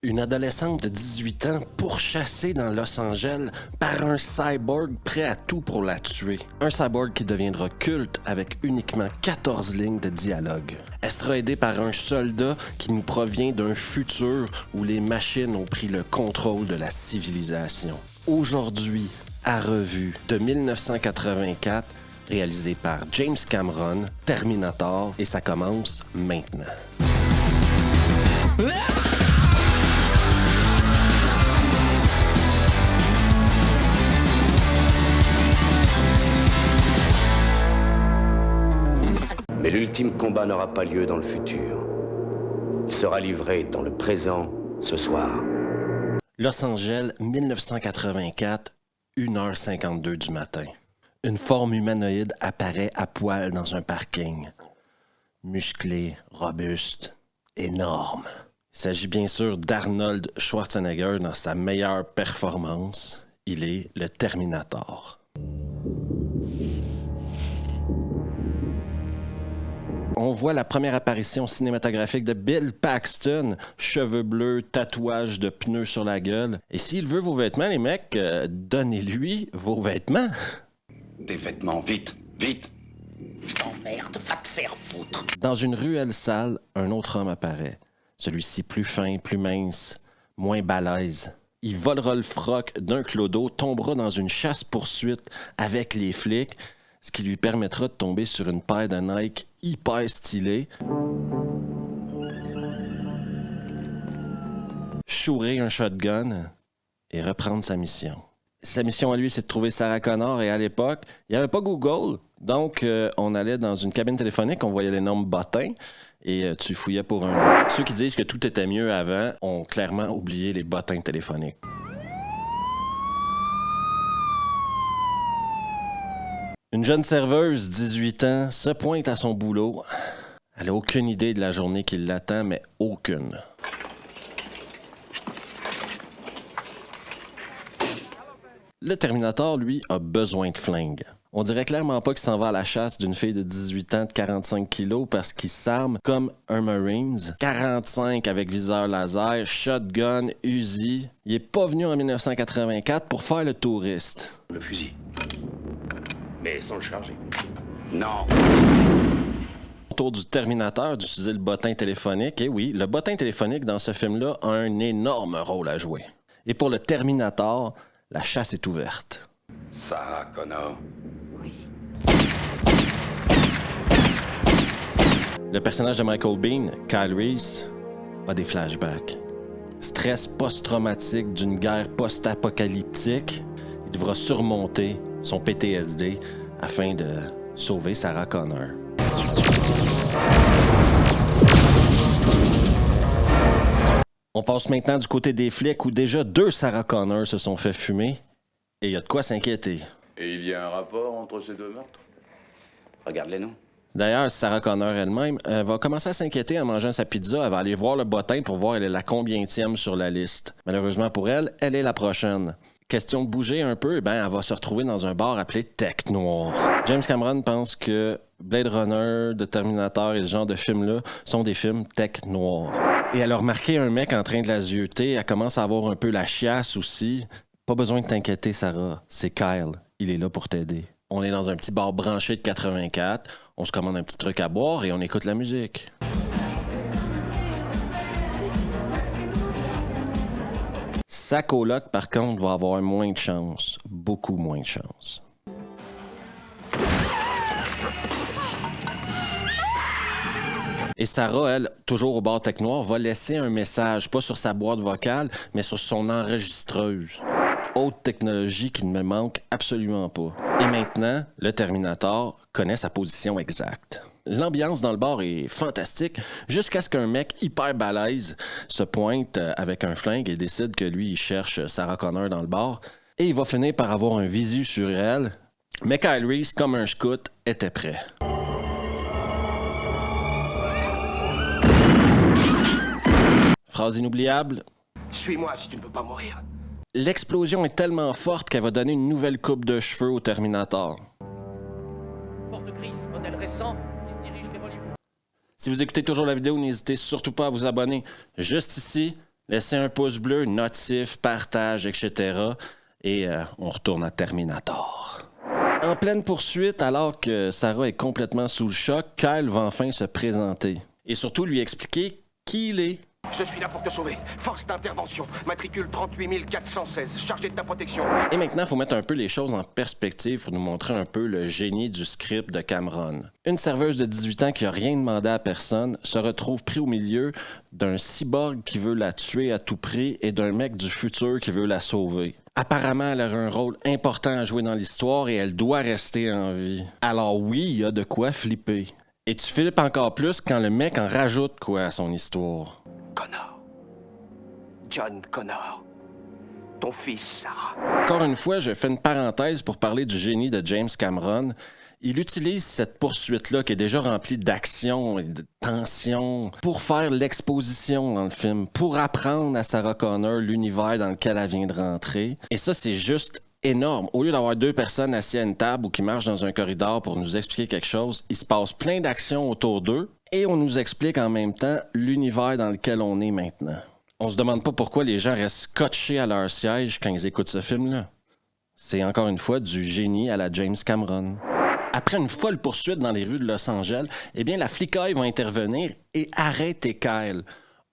Une adolescente de 18 ans pourchassée dans Los Angeles par un cyborg prêt à tout pour la tuer. Un cyborg qui deviendra culte avec uniquement 14 lignes de dialogue. Elle sera aidée par un soldat qui nous provient d'un futur où les machines ont pris le contrôle de la civilisation. Aujourd'hui, à revue de 1984, réalisé par James Cameron, Terminator, et ça commence maintenant. Mais l'ultime combat n'aura pas lieu dans le futur. Il sera livré dans le présent, ce soir. Los Angeles, 1984, 1h52 du matin. Une forme humanoïde apparaît à poil dans un parking. Musclé, robuste, énorme. Il s'agit bien sûr d'Arnold Schwarzenegger dans sa meilleure performance. Il est le Terminator. On voit la première apparition cinématographique de Bill Paxton, cheveux bleus, tatouage de pneus sur la gueule. Et s'il veut vos vêtements, les mecs, donnez-lui vos vêtements. Des vêtements, vite, vite! Je t'emmerde, va te faire foutre! Dans une ruelle sale, un autre homme apparaît. Celui-ci plus fin, plus mince, moins balèze. Il volera le froc d'un clodo, tombera dans une chasse-poursuite avec les flics, ce qui lui permettra de tomber sur une paire de Nike hyper stylée. Chourer un shotgun et reprendre sa mission. Sa mission à lui, c'est de trouver Sarah Connor, et à l'époque, il n'y avait pas Google. Donc, on allait dans une cabine téléphonique, on voyait les noms bottins, et tu fouillais pour un nom. Ceux qui disent que tout était mieux avant ont clairement oublié les bottins téléphoniques. Une jeune serveuse, 18 ans, se pointe à son boulot. Elle n'a aucune idée de la journée qui l'attend, mais aucune. Le Terminator, lui, a besoin de flingue. On dirait clairement pas qu'il s'en va à la chasse d'une fille de 18 ans de 45 kilos parce qu'il s'arme comme un Marines. 45 avec viseur laser, shotgun, Uzi. Il est pas venu en 1984 pour faire le touriste. Le fusil. Mais sans le charger. Non! Autour du Terminator d'utiliser le bottin téléphonique. Et oui, le bottin téléphonique dans ce film-là a un énorme rôle à jouer. Et pour le Terminator, la chasse est ouverte. Sarah Connor. Le personnage de Michael Biehn, Kyle Reese, a des flashbacks. Stress post-traumatique d'une guerre post-apocalyptique, il devra surmonter son PTSD afin de sauver Sarah Connor. On passe maintenant du côté des flics où déjà 2 Sarah Connor se sont fait fumer et il y a de quoi s'inquiéter. Et il y a un rapport entre ces deux meurtres? Regarde-les noms. D'ailleurs, Sarah Connor elle-même va commencer à s'inquiéter en mangeant sa pizza. Elle va aller voir le bottin pour voir elle est la combientième sur la liste. Malheureusement pour elle, elle est la prochaine. Question de bouger un peu, elle va se retrouver dans un bar appelé Tech Noir. James Cameron pense que Blade Runner, The Terminator et ce genre de films-là sont des films Tech Noir. Et elle a remarqué un mec en train de la zioter, elle commence à avoir un peu la chiasse aussi. Pas besoin de t'inquiéter, Sarah, c'est Kyle, il est là pour t'aider. On est dans un petit bar branché de 84, on se commande un petit truc à boire et on écoute la musique. Sa coloc, par contre, va avoir moins de chance. Beaucoup moins de chance. Et Sarah, elle, toujours au bar Tech Noir, va laisser un message, pas sur sa boîte vocale, mais sur son enregistreuse. Haute technologie qui ne me manque absolument pas. Et maintenant, le Terminator connaît sa position exacte. L'ambiance dans le bar est fantastique jusqu'à ce qu'un mec hyper balèze se pointe avec un flingue et décide que lui, il cherche Sarah Connor dans le bar. Et il va finir par avoir un visu sur elle. Mais Kyle Reese, comme un scout, était prêt. Phrase inoubliable. Suis-moi si tu ne peux pas mourir. L'explosion est tellement forte qu'elle va donner une nouvelle coupe de cheveux au Terminator. Porte grise, modèle récent, qui se dirige vers Hollywood. Si vous écoutez toujours la vidéo, n'hésitez surtout pas à vous abonner. Juste ici, Laissez un pouce bleu, notif, partage, etc. Et on retourne à Terminator. En pleine poursuite, alors que Sarah est complètement sous le choc, Kyle va enfin se présenter. Et surtout lui expliquer qui il est. Je suis là pour te sauver. Force d'intervention. Matricule 38 416. Chargé de ta protection. Et maintenant, il faut mettre un peu les choses en perspective pour nous montrer un peu le génie du script de Cameron. Une serveuse de 18 ans qui n'a rien demandé à personne se retrouve pris au milieu d'un cyborg qui veut la tuer à tout prix et d'un mec du futur qui veut la sauver. Apparemment, elle a un rôle important à jouer dans l'histoire et elle doit rester en vie. Alors oui, il y a de quoi flipper. Et tu flippes encore plus quand le mec en rajoute quoi à son histoire. Connor. John Connor. Ton fils, Sarah. Encore une fois, je fais une parenthèse pour parler du génie de James Cameron. Il utilise cette poursuite-là qui est déjà remplie d'action et de tension pour faire l'exposition dans le film, pour apprendre à Sarah Connor l'univers dans lequel elle vient de rentrer. Et ça, c'est juste énorme. Au lieu d'avoir deux personnes assises à une table ou qui marchent dans un corridor pour nous expliquer quelque chose, il se passe plein d'actions autour d'eux et on nous explique en même temps l'univers dans lequel on est maintenant. On se demande pas pourquoi les gens restent scotchés à leur siège quand ils écoutent ce film-là. C'est encore une fois du génie à la James Cameron. Après une folle poursuite dans les rues de Los Angeles, eh bien, la flicaille va intervenir et arrêter Kyle.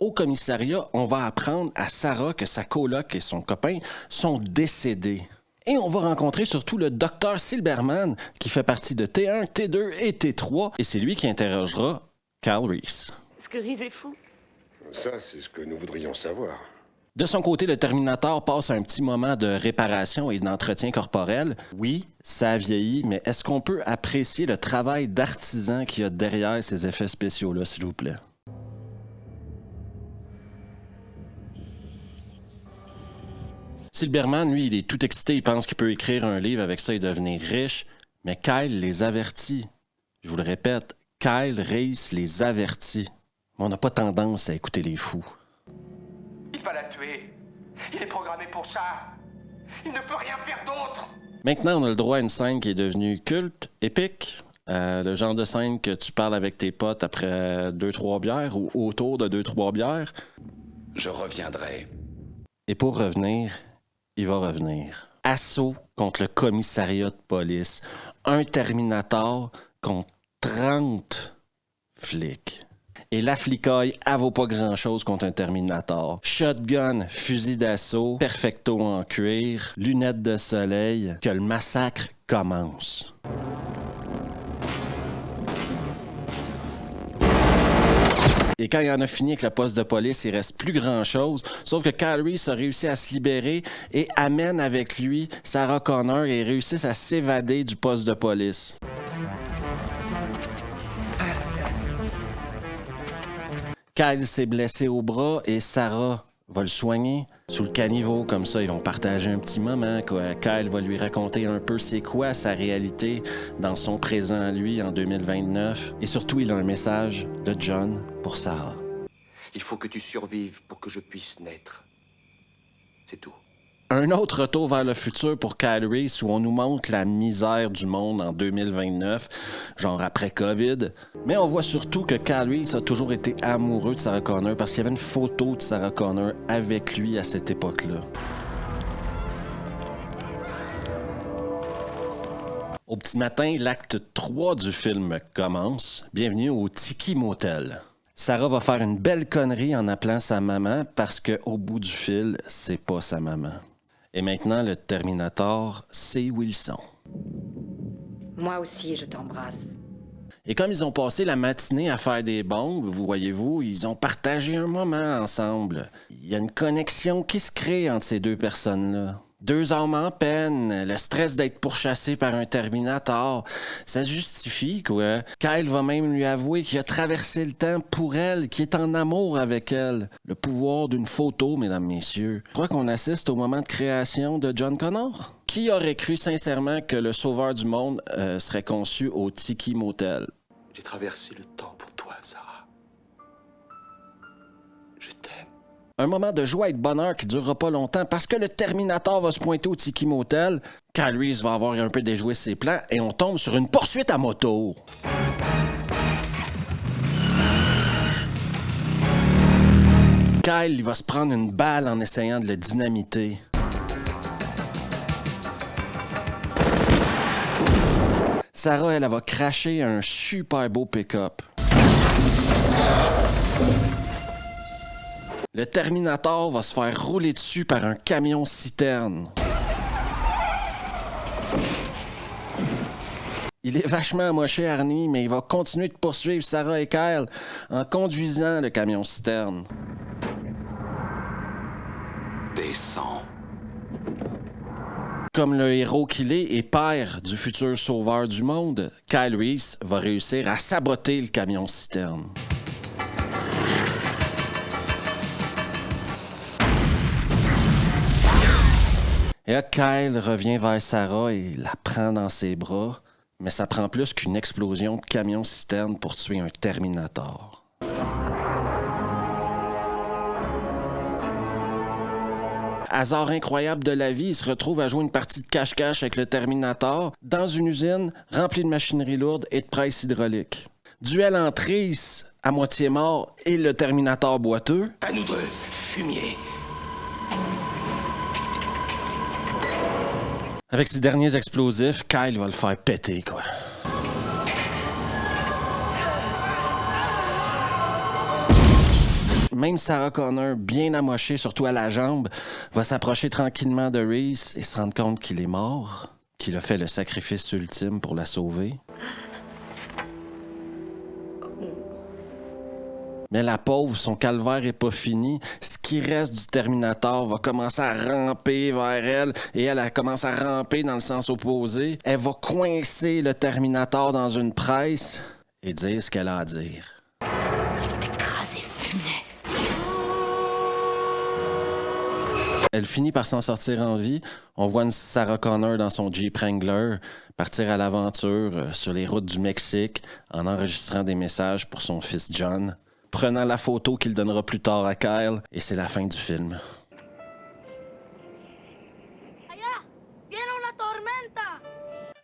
Au commissariat, on va apprendre à Sarah que sa coloc et son copain sont décédés. Et on va rencontrer surtout le docteur Silberman, qui fait partie de T1, T2 et T3, et c'est lui qui interrogera Kyle Reese. Est-ce que Reese est fou? Ça, c'est ce que nous voudrions savoir. De son côté, le Terminator passe un petit moment de réparation et d'entretien corporel. Oui, ça a vieilli, mais est-ce qu'on peut apprécier le travail d'artisan qu'il y a derrière ces effets spéciaux-là, s'il vous plaît? Silberman, lui, il est tout excité, il pense qu'il peut écrire un livre avec ça et devenir riche, mais Kyle les avertit. Je vous le répète, Kyle Reese les avertit. Mais on n'a pas tendance à écouter les fous. Il va la tuer. Il est programmé pour ça. Il ne peut rien faire d'autre. Maintenant, on a le droit à une scène qui est devenue culte, épique. Le genre de scène que tu parles avec tes potes après 2-3 bières ou autour de 2-3 bières. Je reviendrai. Et pour revenir, il va revenir. Assaut contre le commissariat de police. Un Terminator contre 30 flics. Et la flicaille, elle vaut pas grand-chose contre un Terminator. Shotgun, fusil d'assaut, perfecto en cuir, lunettes de soleil, que le massacre commence. Et quand il en a fini avec le poste de police, il reste plus grand-chose. Sauf que Kyle Reese a réussi à se libérer et amène avec lui Sarah Connor et réussissent à s'évader du poste de police. Kyle s'est blessé au bras et Sarah va le soigner sous le caniveau. Comme ça, ils vont partager un petit moment, quoi. Kyle va lui raconter un peu c'est quoi sa réalité dans son présent à lui en 2029. Et surtout, il a un message de John pour Sarah. Il faut que tu survives pour que je puisse naître. C'est tout. Un autre retour vers le futur pour Kyle Reese où on nous montre la misère du monde en 2029, genre après COVID. Mais on voit surtout que Kyle Reese a toujours été amoureux de Sarah Connor parce qu'il y avait une photo de Sarah Connor avec lui à cette époque-là. Au petit matin, l'acte 3 du film commence. Bienvenue au Tiki Motel. Sarah va faire une belle connerie en appelant sa maman parce qu'au bout du fil, c'est pas sa maman. Et maintenant, le Terminator, c'est Wilson. Moi aussi, je t'embrasse. Et comme ils ont passé la matinée à faire des bombes, vous voyez-vous, ils ont partagé un moment ensemble. Il y a une connexion qui se crée entre ces deux personnes-là. Deux âmes en peine, le stress d'être pourchassé par un Terminator, ça se justifie, quoi. Kyle va même lui avouer qu'il a traversé le temps pour elle, qu'il est en amour avec elle. Le pouvoir d'une photo, mesdames, messieurs. Je crois qu'on assiste au moment de création de John Connor. Qui aurait cru sincèrement que le sauveur du monde serait conçu au Tiki Motel? J'ai traversé le temps pour toi, Sarah. Je t'aime. Un moment de joie et de bonheur qui durera pas longtemps parce que le Terminator va se pointer au Tiki Motel. Kyle Reese va avoir un peu déjoué ses plans et on tombe sur une poursuite à moto. Kyle, il va se prendre une balle en essayant de le dynamiter. Sarah, elle va cracher un super beau pick-up. Le Terminator va se faire rouler dessus par un camion-citerne. Il est vachement amoché, Arnie, mais il va continuer de poursuivre Sarah et Kyle en conduisant le camion-citerne. Descends. Comme le héros qu'il est et père du futur sauveur du monde, Kyle Reese va réussir à saboter le camion-citerne. Et là, Kyle revient vers Sarah et la prend dans ses bras, mais ça prend plus qu'une explosion de camion-citerne pour tuer un Terminator. Hasard incroyable de la vie, il se retrouve à jouer une partie de cache-cache avec le Terminator dans une usine remplie de machinerie lourde et de presses hydrauliques. Duel entre Reese, à moitié mort, et le Terminator boiteux. À nous deux, fumier. Avec ses derniers explosifs, Kyle va le faire péter, quoi. Même Sarah Connor, bien amochée, surtout à la jambe, va s'approcher tranquillement de Reese et se rendre compte qu'il est mort, qu'il a fait le sacrifice ultime pour la sauver. Mais la pauvre, son calvaire est pas fini. Ce qui reste du Terminator va commencer à ramper vers elle et elle commence à ramper dans le sens opposé. Elle va coincer le Terminator dans une presse et dire ce qu'elle a à dire. Elle finit par s'en sortir en vie. On voit une Sarah Connor dans son Jeep Wrangler partir à l'aventure sur les routes du Mexique en enregistrant des messages pour son fils John, prenant la photo qu'il donnera plus tard à Kyle, et c'est la fin du film.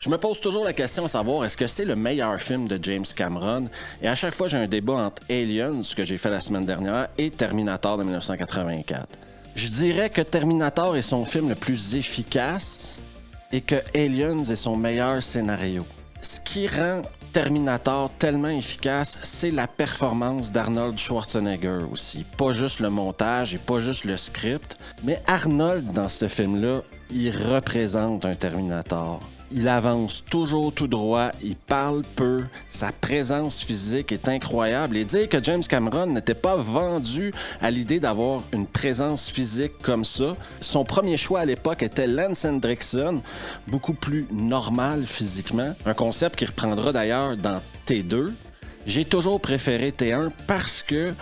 Je me pose toujours la question à savoir est-ce que c'est le meilleur film de James Cameron, et à chaque fois j'ai un débat entre Aliens, ce que j'ai fait la semaine dernière, et Terminator de 1984. Je dirais que Terminator est son film le plus efficace et que Aliens est son meilleur scénario. Ce qui rend Terminator tellement efficace, c'est la performance d'Arnold Schwarzenegger aussi. Pas juste le montage et pas juste le script, mais Arnold dans ce film-là, il représente un Terminator. Il avance toujours tout droit, il parle peu, sa présence physique est incroyable. Et dire que James Cameron n'était pas vendu à l'idée d'avoir une présence physique comme ça, son premier choix à l'époque était Lance Henriksen, beaucoup plus normal physiquement. Un concept qu'il reprendra d'ailleurs dans T2. J'ai toujours préféré T1 parce que,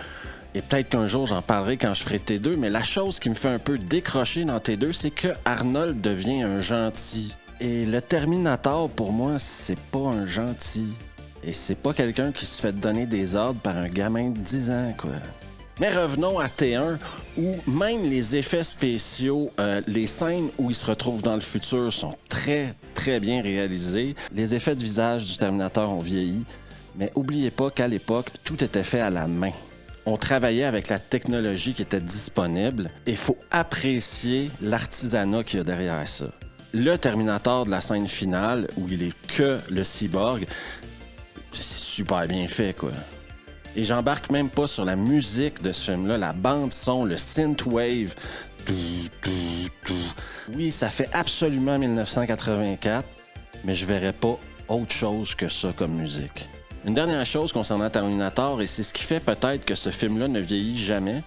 et peut-être qu'un jour j'en parlerai quand je ferai T2, mais la chose qui me fait un peu décrocher dans T2, c'est que Arnold devient un gentil. Et le Terminator, pour moi, c'est pas un gentil. Et c'est pas quelqu'un qui se fait donner des ordres par un gamin de 10 ans, quoi. Mais revenons à T1, où même les effets spéciaux, les scènes où il se retrouve dans le futur sont très, très bien réalisées. Les effets de visage du Terminator ont vieilli. Mais oubliez pas qu'à l'époque, tout était fait à la main. On travaillait avec la technologie qui était disponible. Et il faut apprécier l'artisanat qu'il y a derrière ça. Le Terminator de la scène finale, où il est que le cyborg, c'est super bien fait, quoi. Et j'embarque même pas sur la musique de ce film-là, la bande-son, le synthwave. Oui, ça fait absolument 1984, mais je verrais pas autre chose que ça comme musique. Une dernière chose concernant Terminator, et c'est ce qui fait peut-être que ce film-là ne vieillit jamais,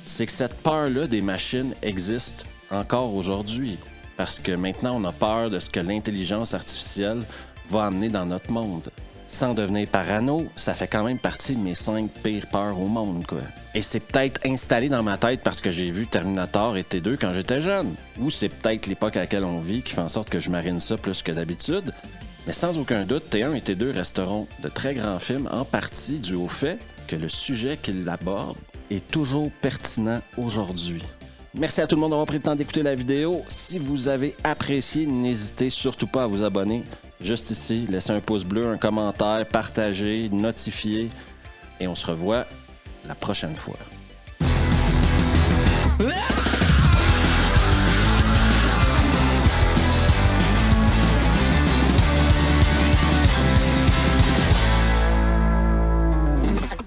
c'est que cette peur-là des machines existe encore aujourd'hui. Parce que maintenant, on a peur de ce que l'intelligence artificielle va amener dans notre monde. Sans devenir parano, ça fait quand même partie de mes 5 pires peurs au monde, quoi. Et c'est peut-être installé dans ma tête parce que j'ai vu Terminator et T2 quand j'étais jeune. Ou c'est peut-être l'époque à laquelle on vit qui fait en sorte que je marine ça plus que d'habitude. Mais sans aucun doute, T1 et T2 resteront de très grands films, en partie dû au fait que le sujet qu'ils abordent est toujours pertinent aujourd'hui. Merci à tout le monde d'avoir pris le temps d'écouter la vidéo. Si vous avez apprécié, n'hésitez surtout pas à vous abonner. Juste ici, laissez un pouce bleu, un commentaire, partagez, notifiez. Et on se revoit la prochaine fois. Ah!